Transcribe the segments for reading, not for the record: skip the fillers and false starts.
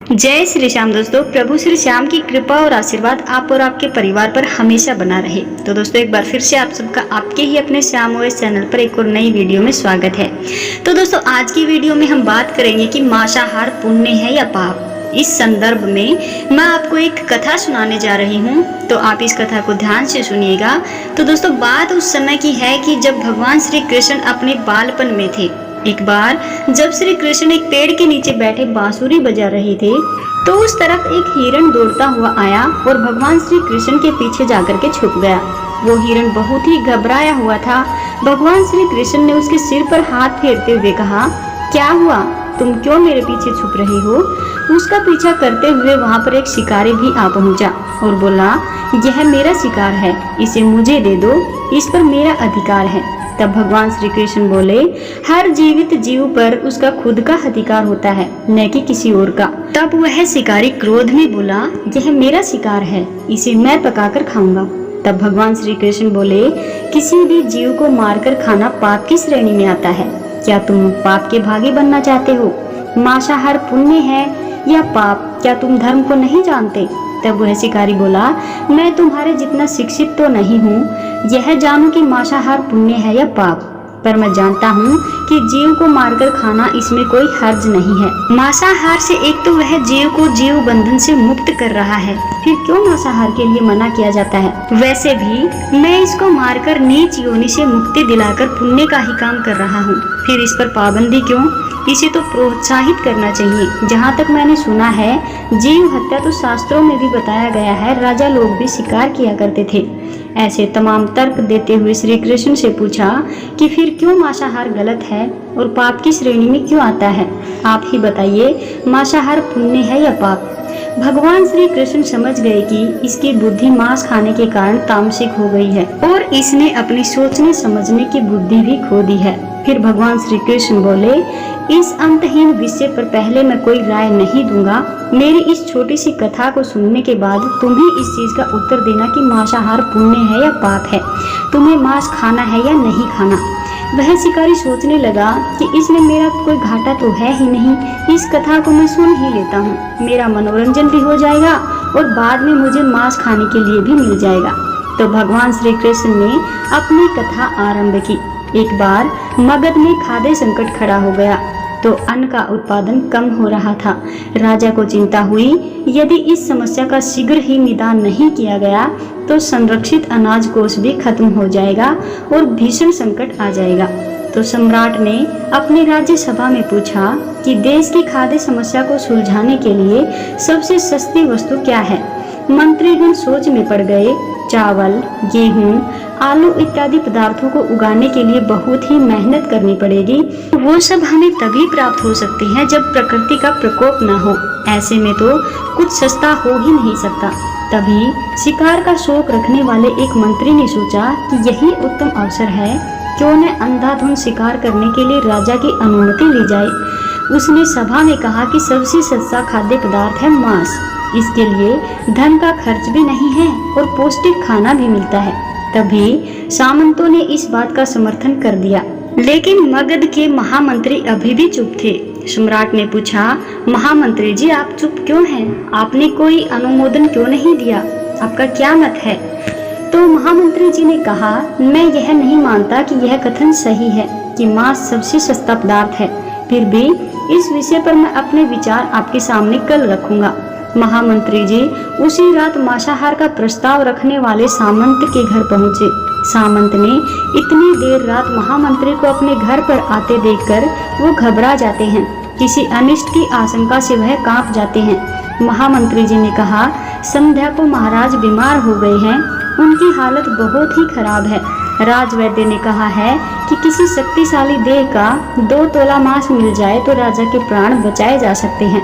जय श्री श्याम दोस्तों। प्रभु श्री श्याम की कृपा और आशीर्वाद आप और आपके परिवार पर हमेशा बना रहे। तो दोस्तों एक बार फिर से आप सबका आपके ही अपने श्याम ओएस चैनल पर एक और नई वीडियो में स्वागत है। तो दोस्तों आज की वीडियो में हम बात करेंगे कि मांसाहार पुण्य है या पाप। इस संदर्भ में मैं आपको एक कथा सुनाने जा रही हूँ, तो आप इस कथा को ध्यान से सुनिएगा। तो दोस्तों बात उस समय की है कि जब भगवान श्री कृष्ण अपने बालपन में थे। एक बार जब श्री कृष्ण एक पेड़ के नीचे बैठे बांसुरी बजा रहे थे, तो उस तरफ एक हिरण दौड़ता हुआ आया और भगवान श्री कृष्ण के पीछे जाकर के छुप गया। वो हिरण बहुत ही घबराया हुआ था। भगवान श्री कृष्ण ने उसके सिर पर हाथ फेरते हुए कहा, क्या हुआ, तुम क्यों मेरे पीछे छुप रहे हो? उसका पीछा करते हुए वहाँ पर एक शिकारी भी आ पहुँचा और बोला, यह मेरा शिकार है, इसे मुझे दे दो, इस पर मेरा अधिकार है। तब भगवान श्री कृष्ण बोले, हर जीवित जीव पर उसका खुद का अधिकार होता है, न कि किसी और का। तब वह शिकारी क्रोध में बोला, यह मेरा शिकार है, इसे मैं पकाकर खाऊंगा। तब भगवान श्री कृष्ण बोले, किसी भी जीव को मारकर खाना पाप की श्रेणी में आता है। क्या तुम पाप के भागी बनना चाहते हो? मांसाहार पुण्य है या पाप, क्या तुम धर्म को नहीं जानते? तब वह शिकारी बोला, मैं तुम्हारे जितना शिक्षित तो नहीं हूँ यह जानूं कि मांसाहार पुण्य है या पाप, पर मैं जानता हूँ कि जीव को मारकर खाना इसमें कोई हर्ज नहीं है। मांसाहार से एक तो वह जीव को जीव बंधन से मुक्त कर रहा है, फिर क्यों मांसाहार के लिए मना किया जाता है? वैसे भी मैं इसको मारकर नीच योनि से मुक्ति दिलाकर पुण्य का ही काम कर रहा हूँ, फिर इस पर पाबंदी क्यों? इसे तो प्रोत्साहित करना चाहिए। जहाँ तक मैंने सुना है, जीव हत्या तो शास्त्रों में भी बताया गया है, राजा लोग भी शिकार किया करते थे। ऐसे तमाम तर्क देते हुए श्री कृष्ण से पूछा कि फिर क्यों मांसाहार गलत है और पाप की श्रेणी में क्यों आता है? आप ही बताइए, मांसाहार पुण्य है या पाप? भगवान श्री कृष्ण समझ गए कि इसकी बुद्धि मांस खाने के कारण तामसिक हो गई है और इसने अपनी सोचने समझने की बुद्धि भी खो दी है। फिर भगवान श्री कृष्ण बोले, इस अंतहीन विषय पर पहले मैं कोई राय नहीं दूंगा। मेरी इस छोटी सी कथा को सुनने के बाद तुम ही इस चीज का उत्तर देना कि मांसाहार पुण्य है या पाप है, तुम्हें मांस खाना है या नहीं खाना। वह शिकारी सोचने लगा कि इसमें मेरा कोई घाटा तो है ही नहीं, इस कथा को मैं सुन ही लेता हूँ, मेरा मनोरंजन भी हो जाएगा और बाद में मुझे मांस खाने के लिए भी मिल जाएगा। तो भगवान श्री कृष्ण ने अपनी कथा आरंभ की। एक बार मगध में खाद्य संकट खड़ा हो गया, तो अन्न का उत्पादन कम हो रहा था। राजा को चिंता हुई, यदि इस समस्या का शीघ्र ही निदान नहीं किया गया तो संरक्षित अनाज कोष भी खत्म हो जाएगा और भीषण संकट आ जाएगा। तो सम्राट ने अपने राज्य सभा में पूछा कि देश की खाद्य समस्या को सुलझाने के लिए सबसे सस्ती वस्तु क्या है? मंत्रीगण सोच में पड़ गए। चावल, गेहूं, आलू इत्यादि पदार्थों को उगाने के लिए बहुत ही मेहनत करनी पड़ेगी। वो सब हमें तभी प्राप्त हो सकते हैं जब प्रकृति का प्रकोप न हो। ऐसे में तो कुछ सस्ता हो ही नहीं सकता। तभी शिकार का शौक रखने वाले एक मंत्री ने सोचा कि यही उत्तम अवसर है, क्यों न अंधाधुंध शिकार करने के लिए राजा की अनुमति ली जाए। उसने सभा में कहा कि सबसे सस्ता खाद्य पदार्थ है मांस, इसके लिए धन का खर्च भी नहीं है और पौष्टिक खाना भी मिलता है। तभी सामंतों ने इस बात का समर्थन कर दिया, लेकिन मगध के महामंत्री अभी भी चुप थे। सम्राट ने पूछा, महामंत्री जी आप चुप क्यों हैं? आपने कोई अनुमोदन क्यों नहीं दिया? आपका क्या मत है? तो महामंत्री जी ने कहा, मैं यह नहीं मानता कि यह कथन सही है कि मांस सबसे सस्ता पदार्थ है, फिर भी इस विषय पर मैं अपने विचार आपके सामने कल रखूंगा। महामंत्री जी उसी रात मांसाहार का प्रस्ताव रखने वाले सामंत के घर पहुंचे। सामंत ने इतनी देर रात महामंत्री को अपने घर पर आते देखकर वो घबरा जाते हैं, किसी अनिष्ट की आशंका से वह कांप जाते हैं। महामंत्री जी ने कहा, संध्या को महाराज बीमार हो गए हैं, उनकी हालत बहुत ही खराब है। राजवैद्य ने कहा है कि किसी शक्तिशाली देह का 2 तोला मांस मिल जाए तो राजा के प्राण बचाए जा सकते हैं।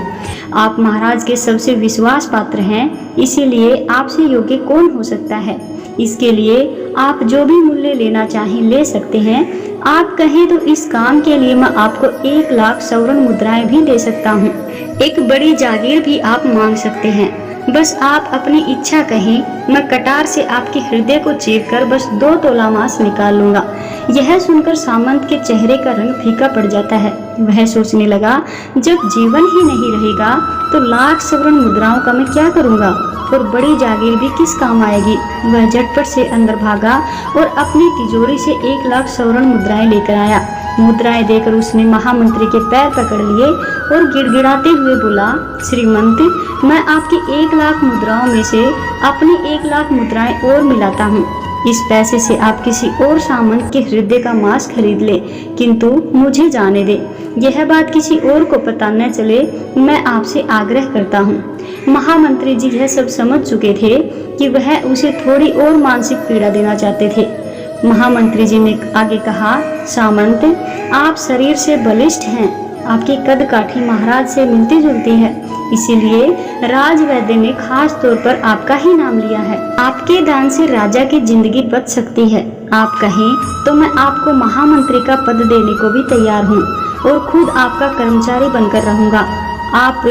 आप महाराज के सबसे विश्वास पात्र हैं, इसीलिए आपसे योग्य कौन हो सकता है? इसके लिए आप जो भी मूल्य लेना चाहें ले सकते हैं। आप कहें तो इस काम के लिए मैं आपको 1 लाख स्वर्ण मुद्राएं भी दे सकता हूँ। एक बड़ी जागीर भी आप मांग सकते हैं। बस आप अपनी इच्छा कहें, मैं कटार से आपके हृदय को चीरकर बस 2 तोला मांस निकाल लूंगा। यह सुनकर सामंत के चेहरे का रंग फीका पड़ जाता है। वह सोचने लगा, जब जीवन ही नहीं रहेगा तो लाख स्वर्ण मुद्राओं का मैं क्या करूँगा, और बड़ी जागीर भी किस काम आएगी। वह झटपट से अंदर भागा और अपनी तिजोरी से 1 लाख स्वर्ण मुद्राएं लेकर आया। मुद्राएं देकर उसने महामंत्री के पैर पकड़ लिए और गिड़गिड़ाते हुए बोला, श्रीमंत, मैं आपकी 1 लाख मुद्राओं में से अपनी 1 लाख मुद्राएं और मिलाता हूँ। इस पैसे से आप किसी और सामंत के हृदय का मांस खरीद ले, किंतु मुझे जाने दे। यह बात किसी और को पता न चले, मैं आपसे आग्रह करता हूँ। महामंत्री जी यह सब समझ चुके थे कि वह उसे थोड़ी और मानसिक पीड़ा देना चाहते थे। महामंत्री जी ने आगे कहा, सामंत, आप शरीर से बलिष्ठ हैं, आपकी कद काठी महाराज से मिलती जुलती है, इसीलिए राजवैद्य ने खास तौर पर आपका ही नाम लिया है। आपके दान से राजा की जिंदगी बच सकती है। आप कहें तो मैं आपको महामंत्री का पद देने को भी तैयार हूँ और खुद आपका कर्मचारी बनकर रहूंगा। आप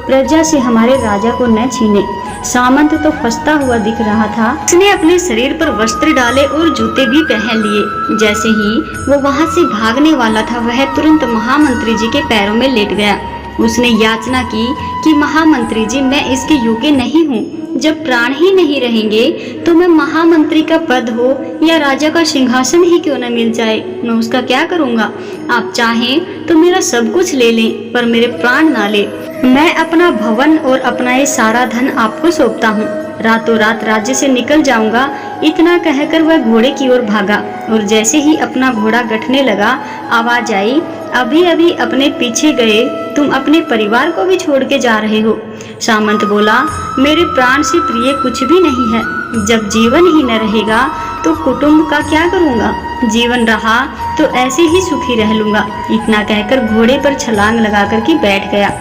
प्रजा से हमारे राजा को न छीने। सामंत तो फंसता हुआ दिख रहा था। उसने अपने शरीर पर वस्त्र डाले और जूते भी पहन लिए। जैसे ही वो वहां से भागने वाला था, वह तुरंत महामंत्री जी के पैरों में लेट गया। उसने याचना की कि महामंत्री जी, मैं इसके योग्य नहीं हूँ। जब प्राण ही नहीं रहेंगे तो मैं महामंत्री का पद हो या राजा का सिंहासन ही क्यों न मिल जाए, मैं उसका क्या करूँगा। आप चाहें तो मेरा सब कुछ ले लें, पर मेरे प्राण ना ले। मैं अपना भवन और अपना ये सारा धन आपको सौंपता हूँ। रातों रात राज्य से निकल जाऊंगा। इतना कहकर वह घोड़े की ओर भागा और जैसे ही अपना घोड़ा गठने लगा, आवाज आई, अभी अभी अपने पीछे गए तुम अपने परिवार को भी छोड़ के जा रहे हो। सामंत बोला, मेरे प्राण से प्रिय कुछ भी नहीं है। जब जीवन ही न रहेगा तो कुटुंब का क्या करूँगा। जीवन रहा तो ऐसे ही सुखी रह लूंगा। इतना कहकर घोड़े पर छलांग लगा कर के बैठ गया।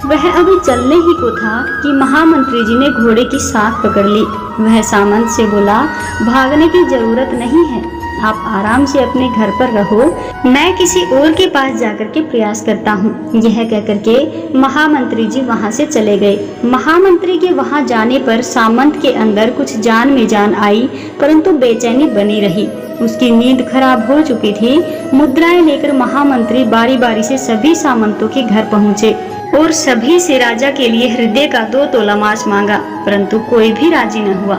वह अभी चलने ही को था कि महामंत्री जी ने घोड़े की साख पकड़ ली। वह सामंत से बोला, भागने की जरूरत नहीं है, आप आराम से अपने घर पर रहो, मैं किसी और के पास जाकर के प्रयास करता हूँ। यह कहकर के महामंत्री जी वहाँ से चले गए। महामंत्री के वहाँ जाने पर सामंत के अंदर कुछ जान में जान आई, परंतु बेचैनी बनी रही। उसकी नींद खराब हो चुकी थी। मुद्राएं लेकर महामंत्री बारी बारी से सभी सामंतों के घर पहुँचे और सभी से राजा के लिए हृदय का 2 तोला मांस मांगा, परंतु कोई भी राजी न हुआ।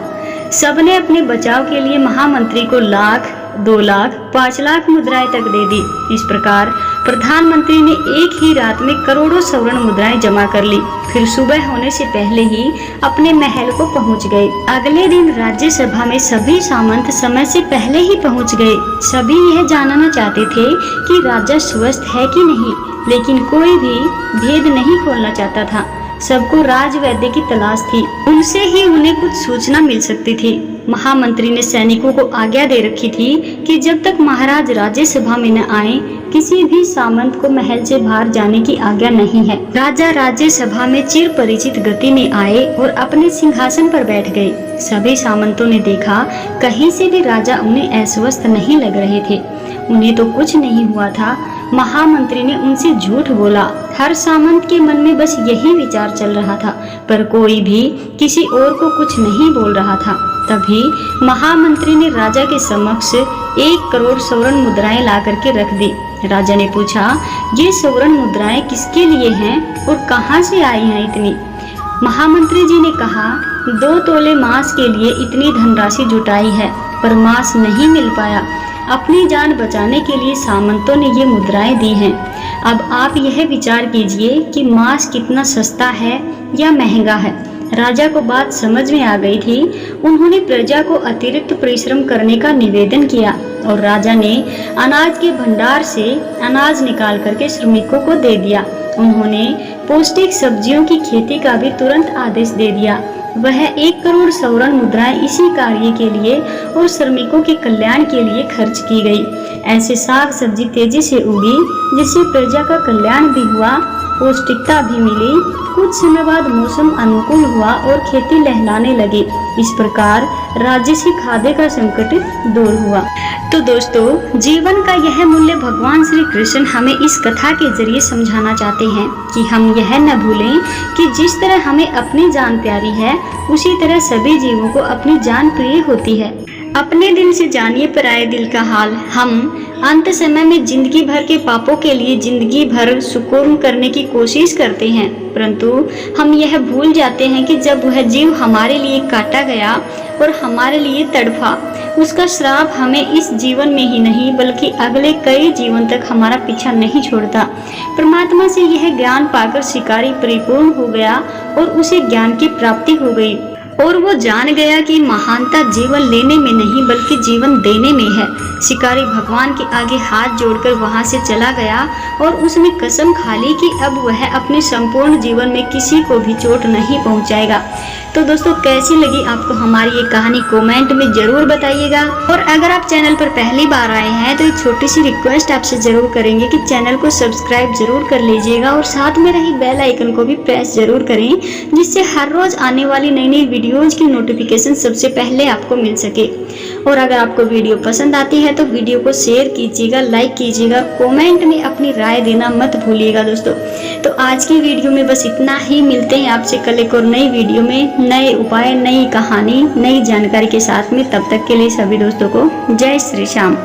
सबने अपने बचाव के लिए महामंत्री को 1 लाख, 2 लाख, 5 लाख मुद्राएं तक दे दी। इस प्रकार प्रधानमंत्री ने एक ही रात में करोड़ों स्वर्ण मुद्राएं जमा कर ली। फिर सुबह होने से पहले ही अपने महल को पहुंच गए। अगले दिन राज्यसभा में सभी सामंत समय से पहले ही पहुंच गए। सभी यह जानना चाहते थे कि राजा स्वस्थ है कि नहीं, लेकिन कोई भी भेद नहीं खोलना चाहता था। सबको राजवैद्य की तलाश थी, उनसे ही उन्हें कुछ सूचना मिल सकती थी। महामंत्री ने सैनिकों को आज्ञा दे रखी थी कि जब तक महाराज राज्यसभा में न आए, किसी भी सामंत को महल से बाहर जाने की आज्ञा नहीं है। राजा राज्यसभा में चिर परिचित गति में आए और अपने सिंहासन पर बैठ गए। सभी सामंतों ने देखा, कहीं से भी राजा उन्हें अस्वस्थ नहीं लग रहे थे। उन्हें तो कुछ नहीं हुआ था। महामंत्री ने उनसे झूठ बोला। हर सामंत के मन में बस यही विचार चल रहा था, पर कोई भी किसी और को कुछ नहीं बोल रहा था। तभी महामंत्री ने राजा के समक्ष 1 करोड़ स्वर्ण मुद्राएं ला करके रख दी। राजा ने पूछा, ये स्वर्ण मुद्राएं किसके लिए हैं और कहाँ से आई हैं इतनी? महामंत्री जी ने कहा, 2 तोले मांस के लिए इतनी धनराशि जुटाई है, पर मांस नहीं मिल पाया। अपनी जान बचाने के लिए सामंतों ने ये मुद्राएं दी हैं। अब आप यह विचार कीजिए कि मांस कितना सस्ता है या महंगा है। राजा को बात समझ में आ गई थी। उन्होंने प्रजा को अतिरिक्त परिश्रम करने का निवेदन किया और राजा ने अनाज के भंडार से अनाज निकाल करके श्रमिकों को दे दिया। उन्होंने पौष्टिक सब्जियों की खेती का भी तुरंत आदेश दे दिया। वह 1 करोड़ स्वर्ण मुद्राएं इसी कार्य के लिए और श्रमिकों के कल्याण के लिए खर्च की गई। ऐसे साग सब्जी तेजी से उगी, जिससे प्रजा का कल्याण भी हुआ, पौष्टिकता भी मिली। कुछ समय बाद मौसम अनुकूल हुआ और खेती लहलाने लगी। इस प्रकार राज्य से खाद्य का संकट दूर हुआ। तो दोस्तों, जीवन का यह मूल्य भगवान श्री कृष्ण हमें इस कथा के जरिए समझाना चाहते हैं कि हम यह न भूलें कि जिस तरह हमें अपनी जान प्यारी है, उसी तरह सभी जीवों को अपनी जान प्रिय होती है। अपने दिल से जानिए पराये दिल का हाल। हम अंत समय में जिंदगी भर के पापों के लिए जिंदगी भर सुकून करने की कोशिश करते हैं, परंतु हम यह भूल जाते हैं कि जब वह जीव हमारे लिए काटा गया और हमारे लिए तड़फा, उसका श्राप हमें इस जीवन में ही नहीं बल्कि अगले कई जीवन तक हमारा पीछा नहीं छोड़ता। परमात्मा से यह ज्ञान पाकर शिकारी परिपूर्ण हो गया और उसे ज्ञान की प्राप्ति हो गई और वो जान गया कि महानता जीवन लेने में नहीं बल्कि जीवन देने में है। शिकारी भगवान के आगे हाथ जोड़कर वहां से चला गया और उसने कसम खा ली कि अब वह अपने संपूर्ण जीवन में किसी को भी चोट नहीं पहुंचाएगा। तो दोस्तों, कैसी लगी आपको हमारी ये कहानी कमेंट में जरूर बताइएगा। और अगर आप चैनल पर पहली बार आए हैं तो एक छोटी सी रिक्वेस्ट आपसे जरूर करेंगे कि चैनल को सब्सक्राइब जरूर कर लीजिएगा और साथ में रही बेल आइकन को भी प्रेस जरूर करें, जिससे हर रोज आने वाली नई नई वीडियोज की नोटिफिकेशन सबसे पहले आपको मिल सके। और अगर आपको वीडियो पसंद आती है तो वीडियो को शेयर कीजिएगा, लाइक कीजिएगा, कमेंट में अपनी राय देना मत भूलिएगा दोस्तों। तो आज की वीडियो में बस इतना ही। मिलते हैं आपसे कल एक और नई वीडियो में नए उपाय, नई कहानी, नई जानकारी के साथ में। तब तक के लिए सभी दोस्तों को जय श्री श्याम।